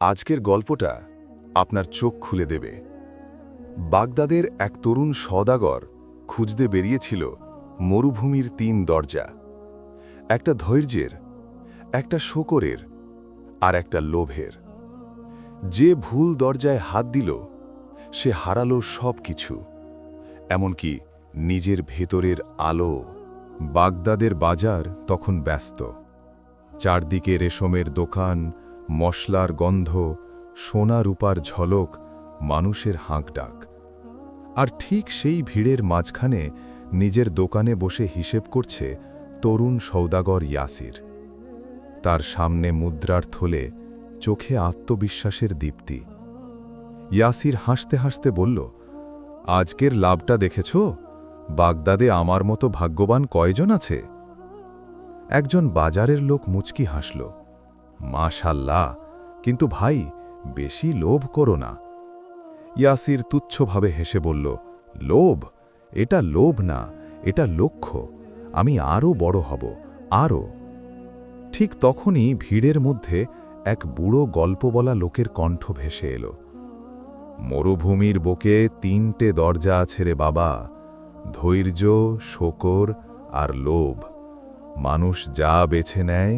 আজকের গল্পটা আপনার চোখ খুলে দেবে। বাগদাদের এক তরুণ সওদাগর খুঁজতে বেরিয়েছিল মরুভূমির ৩ দরজা, একটা ধৈর্যের, একটা শকরের আর একটা লোভের। যে ভুল দরজায় হাত দিল সে হারালো সব কিছু, এমনকি নিজের ভেতরের আলো। বাগদাদের বাজার তখন ব্যস্ত। চারদিকে রেশমের দোকান, মশলার গন্ধ, সোনা রূপার ঝলক, মানুষের হাঁকডাক। আর ঠিক সেই ভিড়ের মাঝখানে নিজের দোকানে বসে হিসেব করছে তরুণ সওদাগর ইয়াসির। তার সামনে মুদ্রার থলে, চোখে আত্মবিশ্বাসের দীপ্তি। ইয়াসির হাসতে হাসতে বলল, আজকের লাভটা দেখেছ? বাগদাদে আমার মতো ভাগ্যবান কয়জন আছে? একজন বাজারের লোক মুচকি হাসল, মাশাল্লাহ, কিন্তু ভাই, বেশি লোভ করো না। ইয়াসির তুচ্ছভাবে হেসে বলল, লোভ? এটা লোভ না, এটা লক্ষ্য। আমি আরও বড় হব, আরও। ঠিক তখনই ভিড়ের মধ্যে এক বুড়ো গল্প বলা লোকের কণ্ঠ ভেসে এলো, মরুভূমির বুকে ৩টে দরজা আছে রে বাবা, ধৈর্য, শকর আর লোভ। মানুষ যা বেছে নেয়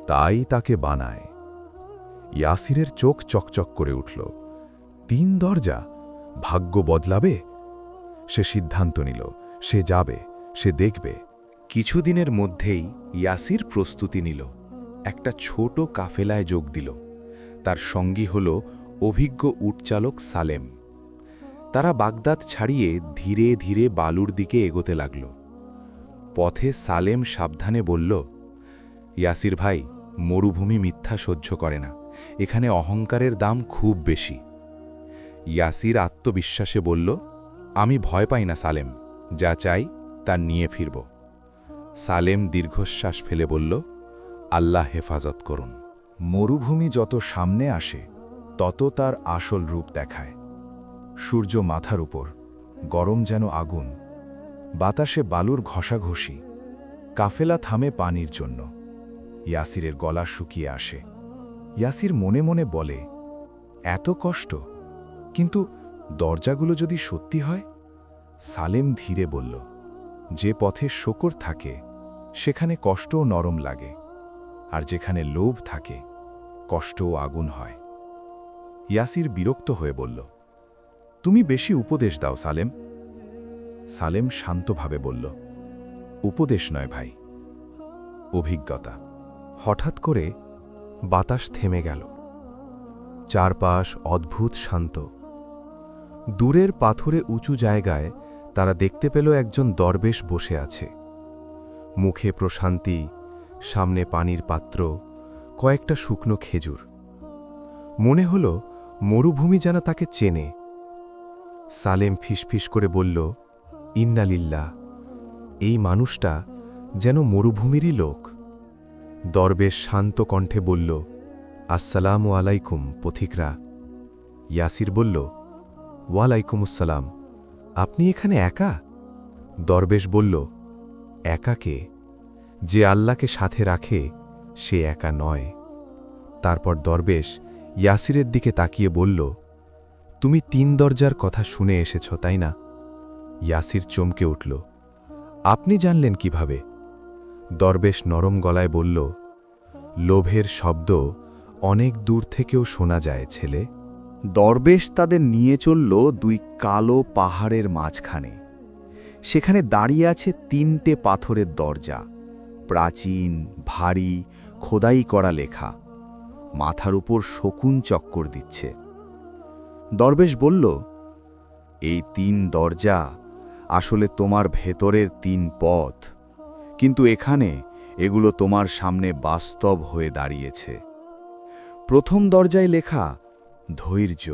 তাই তাকে বানায়। ইয়াসিরের চোখ চকচক করে উঠল। ৩ দরজা? ভাগ্য বদলাবে? সে সিদ্ধান্ত নিল, সে যাবে, সে দেখবে। কিছুদিনের মধ্যেই ইয়াসির প্রস্তুতি নিল, একটা ছোট কাফেলায় যোগ দিল। তার সঙ্গী হল অভিজ্ঞ উটচালক সালেম। তারা বাগদাদ ছাড়িয়ে ধীরে ধীরে বালুর দিকে এগোতে লাগল। পথে সালেম সাবধানে বলল, ইয়াসির ভাই, মরুভূমি মিথ্যা সহ্য করে না, এখানে অহংকারের দাম খুব বেশি। ইয়াসির আত্মবিশ্বাসে বলল, আমি ভয় পাই না সালেম, যা চাই তা নিয়ে ফিরব। সালেম দীর্ঘশ্বাস ফেলে বলল, আল্লাহ হেফাজত করুন। মরুভূমি যত সামনে আসে তত তার আসল রূপ দেখায়। সূর্য মাথার উপর, গরম যেন আগুন, বাতাসে বালুর ঘষাঘষি। কাফেলা থামে পানির জন্য। ইয়াসিরের গলা শুকিয়ে আসে। ইয়াসির মনে মনে বলে, এত কষ্ট, কিন্তু দরজাগুলো যদি সত্যি হয়? সালেম ধীরে বলল, যে পথে শকর থাকে সেখানে কষ্টও নরম লাগে, আর যেখানে লোভ থাকে কষ্টও আগুন হয়। ইয়াসির বিরক্ত হয়ে বলল, তুমি বেশি উপদেশ দাও সালেম। সালেম শান্তভাবে বলল, উপদেশ নয় ভাই, অভিজ্ঞতা। হঠাৎ করে বাতাস থেমে গেল। চারপাশ অদ্ভুত শান্ত। দূরের পাথুরে উঁচু জায়গায় তারা দেখতে পেল একজন দরবেশ বসে আছে। মুখে প্রশান্তি, সামনে পানির পাত্র, কয়েকটা শুকনো খেজুর। মনে হল মরুভূমি যেন তাকে চেনে। সালেম ফিসফিস করে বলল, ইন্নালিল্লাহ, এই মানুষটা যেন মরুভূমিরই লোক। দরবেশ শান্ত কণ্ঠে বলল, আসসালামু আলাইকুম পথিকরা। ইয়াসির বলল, ওয়ালাইকুমুসসালাম, আপনি এখানে একা? দরবেশ বলল, একা কে? যে আল্লাহকে সাথে রাখে সে একা নয়। তারপর দরবেশ ইয়াসিরের দিকে তাকিয়ে বলল, তুমি ৩ দরজার কথা শুনে এসেছ তাই না? ইয়াসির চমকে উঠল, আপনি জানলেন কিভাবে? দরবেশ নরম গলায় বলল, লোভের শব্দ অনেক দূর থেকেও শোনা যায় ছেলে। দরবেশ তাদের নিয়ে চলল 2 কালো পাহাড়ের মাঝখানে। সেখানে দাঁড়িয়ে আছে 3টে পাথরের দরজা, প্রাচীন, ভারী, খোদাই করা লেখা। মাথার উপর শকুন চক্কর দিচ্ছে। দরবেশ বলল, এই 3 দরজা আসলে তোমার ভেতরের 3 পথ, কিন্তু এখানে এগুলো তোমার সামনে বাস্তব হয়ে দাঁড়িয়েছে। প্রথম দরজায় লেখা, ধৈর্য,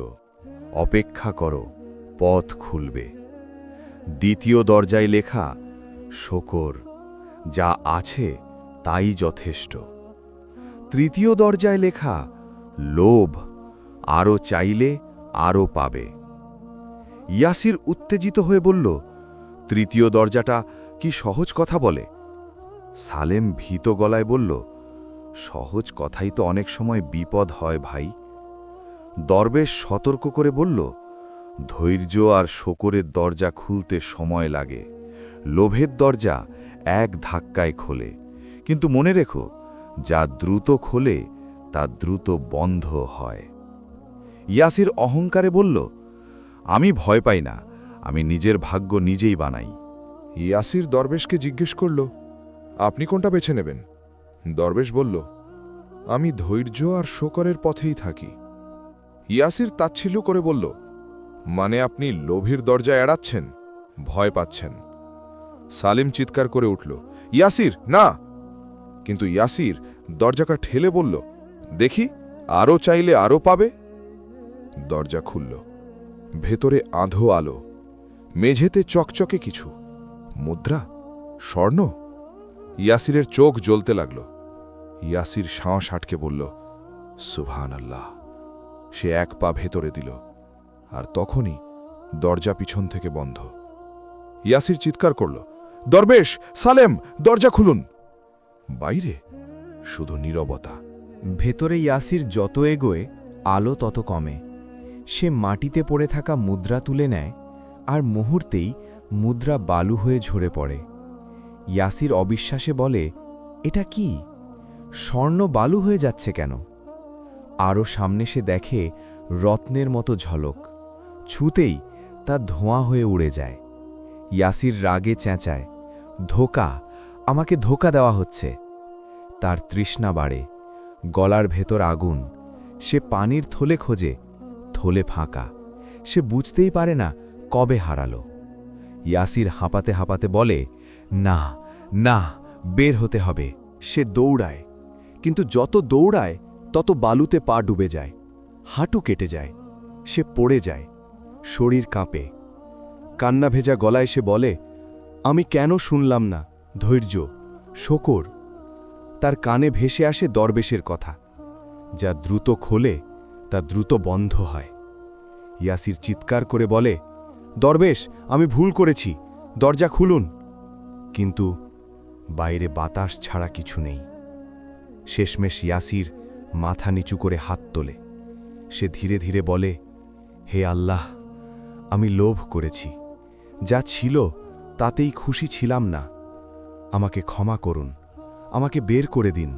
অপেক্ষা করো, পথ খুলবে। দ্বিতীয় দরজায় লেখা, শকর, যা আছে তাই যথেষ্ট। তৃতীয় দরজায় লেখা, লোভ, আরও চাইলে আরও পাবে। ইয়াসির উত্তেজিত হয়ে বলল, তৃতীয় দরজাটা কি সহজ কথা বলে? সালেম ভীত গলায় বলল, সহজ কথাই তো অনেক সময় বিপদ হয় ভাই। দরবেশ সতর্ক করে বলল, ধৈর্য আর শকরের দরজা খুলতে সময় লাগে। লোভের দরজা এক ধাক্কায় খোলে, কিন্তু মনে রেখো, যা দ্রুত খোলে তা দ্রুত বন্ধ হয়। ইয়াসির অহংকারে বলল, আমি ভয় পাই না, আমি নিজের ভাগ্য নিজেই বানাই। ইয়াসির দরবেশকে জিজ্ঞেস করল, আপনি কোনটা বেছে নেবেন? দরবেশ বলল, আমি ধৈর্য আর শকরের পথেই থাকি। ইয়াসির তাচ্ছিল্য করে বলল, মানে আপনি লোভের দরজা এড়াচ্ছেন, ভয় পাচ্ছেন। সালিম চিৎকার করে উঠল, ইয়াসির না! কিন্তু ইয়াসির দরজাটা ঠেলে বলল, দেখি, আরও চাইলে আরও পাবে। দরজা খুলল। ভেতরে আধো আলো, মেঝেতে চকচকে কিছু মুদ্রা, স্বর্ণ। ইয়াসিরের চোখ জ্বলতে লাগল। ইয়াসির সাঁস আটকে বলল, সুবহানাল্লাহ। সে এক পা ভেতরে দিল, আর তখনই দরজা পিছন থেকে বন্ধ। ইয়াসির চিৎকার করল, দরবেশ, সালেম, দরজা খুলুন! বাইরে শুধু নীরবতা। ভেতরে ইয়াসির যত এগোয় আলো তত কমে। সে মাটিতে পড়ে থাকা মুদ্রা তুলে নেয়, আর মুহূর্তেই মুদ্রা বালু হয়ে ঝরে পড়ে। ইয়াসির অবিশ্বাসে বলে, এটা কি? স্বর্ণ বালু হয়ে যাচ্ছে কেন? আরও সামনে সে দেখে রত্নের মতো ঝলক। ছুতেই তা ধোঁয়া হয়ে উড়ে যায়। ইয়াসির রাগে চেঁচায়, ধোঁকা! আমাকে ধোঁকা দেওয়া হচ্ছে। তার তৃষ্ণা বাড়ে, গলার ভেতর আগুন। সে পানির থলে খোঁজে, থলে ফাঁকা। সে বুঝতেই পারে না কবে হারালো। ইয়াসির হাঁপাতে হাঁপাতে বলে, না না, বের হতে হবে। সে দৌড়ায়, কিন্তু যত দৌড়ায় তত বালুতে পা ডুবে যায়, হাঁটু কেটে যায়। সে পড়ে যায়, শরীর কাঁপে। কান্না ভেজা গলায় সে বলে, আমি কেন শুনলাম না ধৈর্য, শকর? তার কানে ভেসে আসে দরবেশের কথা, যা দ্রুত খোলে তা দ্রুত বন্ধ হয়। ইয়াসির চিৎকার করে বলে, দরবেশ, আমি ভুল করেছি, দরজা খুলুন। কিন্তু বাইরে বাতাস ছাড়া কিছু নেই। শেষমেশ ইয়াসির মাথা নিচু করে হাত তোলে। সে ধীরে ধীরে বলে, হে আল্লাহ, আমি লোভ করেছি। যা ছিল তাতেই খুশি ছিলাম না। আমাকে ক্ষমা করুন, আমাকে বের করে দিন।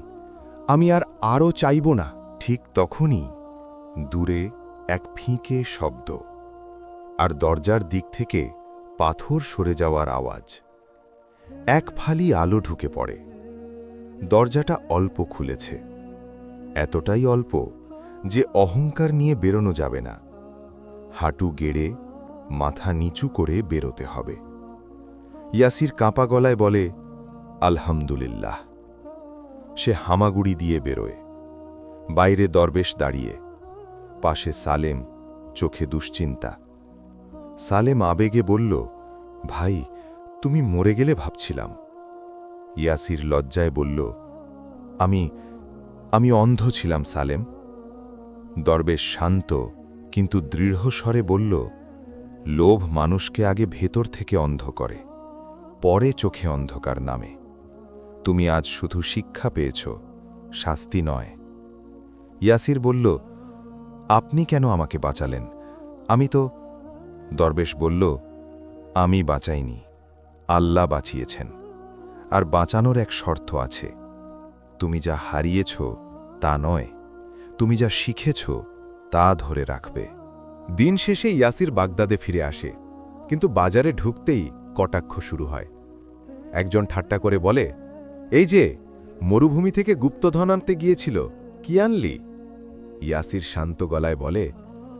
আমি আরও চাইব না। ঠিক তখনই দূরে এক ফিকে শব্দ, আর দরজার দিক থেকে পাথর সরে যাওয়ার আওয়াজ। এক ফালি আলো ঢুকে পড়ে। দরজাটা অল্প খুলেছে, এতটাই অল্প যে অহংকার নিয়ে বেরোনো যাবে না। হাঁটু গেড়ে মাথা নিচু করে বেরোতে হবে। ইয়াসির কাঁপা গলায় বলে, আলহামদুলিল্লাহ। সে হামাগুড়ি দিয়ে বেরোয়। বাইরে দরবেশ দাঁড়িয়ে, পাশে সালেম, চোখে দুশ্চিন্তা। সালেম আবেগে বলল, ভাই, তুমি মরে গেলে ভাবছিলাম। ইয়াসির লজ্জায় বলল, আমি অন্ধ ছিলাম সালেম। দরবেশ শান্ত কিন্তু দৃঢ় স্বরে বলল, লোভ মানুষকে আগে ভেতর থেকে অন্ধ করে, পরে চোখে অন্ধকার নামে। তুমি আজ শুধু শিক্ষা পেয়েছ, শাস্তি নয়। ইয়াসির বলল, আপনি কেন আমাকে বাঁচালেন? আমি তো। দরবেশ বলল, আমি বাঁচাইনি, আল্লাহ বাঁচিয়েছেন। আর বাঁচানোর এক শর্ত আছে। তুমি যা হারিয়েছ তা নয়, তুমি যা শিখেছ তা ধরে রাখবে। দিন শেষে ইয়াসির বাগদাদে ফিরে আসে, কিন্তু বাজারে ঢুকতেই কটাক্ষ শুরু হয়। একজন ঠাট্টা করে বলে, এই যে মরুভূমি থেকে গুপ্তধন আনতে গিয়েছিল, কি আনলি? ইয়াসির শান্ত গলায় বলে,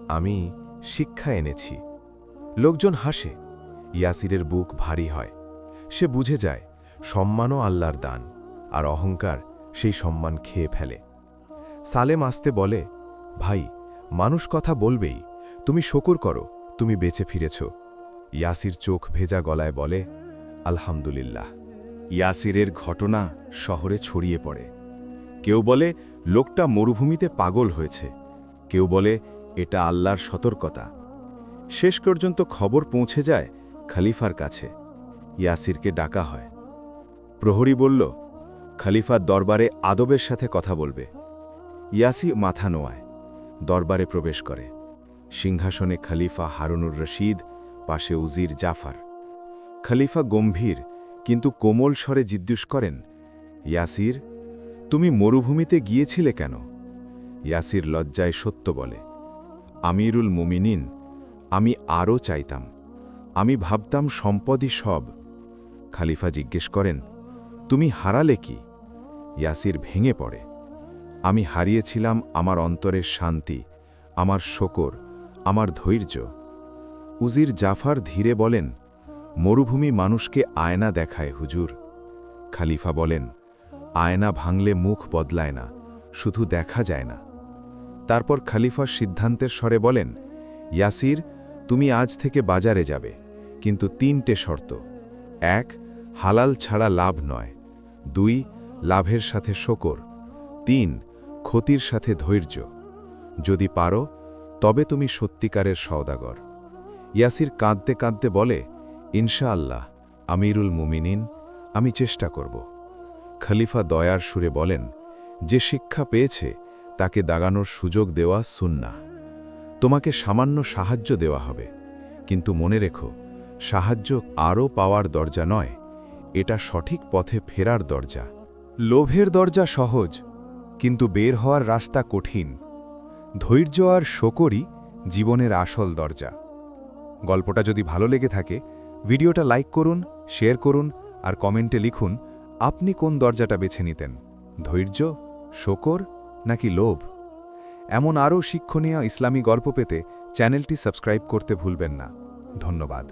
আমি শিক্ষা এনেছি। লোকজন হাসে। ইয়াসিরের বুক ভারী হয়। সে বুঝে যায় সম্মানও আল্লাহর দান, আর অহংকার সেই সম্মান খেয়ে ফেলে। সালেম আসতে বলে, ভাই, মানুষ কথা বলবেই, তুমি শকর করো, তুমি বেঁচে ফিরেছ। ইয়াসির চোখ ভেজা গলায় বলে, আলহামদুলিল্লাহ। ইয়াসিরের ঘটনা শহরে ছড়িয়ে পড়ে। কেউ বলে লোকটা মরুভূমিতে পাগল হয়েছে, কেউ বলে এটা আল্লাহর সতর্কতা। শেষ পর্যন্ত খবর পৌঁছে যায় খলিফার কাছে। ইয়াসিরকে ডাকা হয়। প্রহরী বলল, খলিফার দরবারে আদবের সাথে কথা বলবে। ইয়াসি মাথা নোয়ায়। দরবারে প্রবেশ করে। সিংহাসনে খলিফা হারুনুর রশিদ, পাশে উজির জাফর। খলিফা গম্ভীর কিন্তু কোমল স্বরে জিজ্ঞেস করেন, ইয়াসির, তুমি মরুভূমিতে গিয়েছিলে কেন? ইয়াসির লজ্জায় সত্য বলে, আমিরুল মুমিনিন, আমি আরও চাইতাম। আমি ভাবতাম সম্পদই সব। খলিফা জিজ্ঞেস করেন, তুমি হারালে কি? ইয়াসির ভেঙে পড়ে, আমি হারিয়েছিলাম আমার অন্তরের শান্তি, আমার শকর, আমার ধৈর্য। উজির জাফর ধীরে বলেন, মরুভূমি মানুষকে আয়না দেখায় হুজুর। খলিফা বলেন, আয়না ভাঙলে মুখ বদলায় না, শুধু দেখা যায় না। তারপর খলিফা সিদ্ধান্তের স্বরে বলেন, ইয়াসির, তুমি আজ থেকে বাজারে যাবে, কিন্তু 3টে শর্ত। 1, হালাল ছাড়া লাভ নয়। 2, লাভের সাথে শকর। 3, ক্ষতির সাথে ধৈর্য। যদি পারো তবে তুমি সত্যিকারের সওদাগর। ইয়াসির কাঁদতে কাঁদতে বলে, ইনশাআল্লাহ আমিরুল মুমিনিন, আমি চেষ্টা করব। খলিফা দয়ার সুরে বলেন, যে শিক্ষা পেয়েছে তাকে দাগানোর সুযোগ দেওয়া সুন্নাহ। তোমাকে সামান্য সাহায্য দেওয়া হবে, কিন্তু মনে রেখো, সাহায্য আরও পাওয়ার দরজা নয়, এটা সঠিক পথে ফেরার দরজা। লোভের দরজা সহজ, কিন্তু বের হওয়ার রাস্তা কঠিন। ধৈর্য আর শকরই জীবনের আসল দরজা। গল্পটা যদি ভালো লেগে থাকে, ভিডিওটা লাইক করুন, শেয়ার করুন আর কমেন্টে লিখুন আপনি কোন দরজাটা বেছে নিতেন, ধৈর্য, শকর নাকি লোভ। এমন আরও শিক্ষণীয় ইসলামী গল্প পেতে চ্যানেলটি সাবস্ক্রাইব করতে ভুলবেন না। ধন্যবাদ।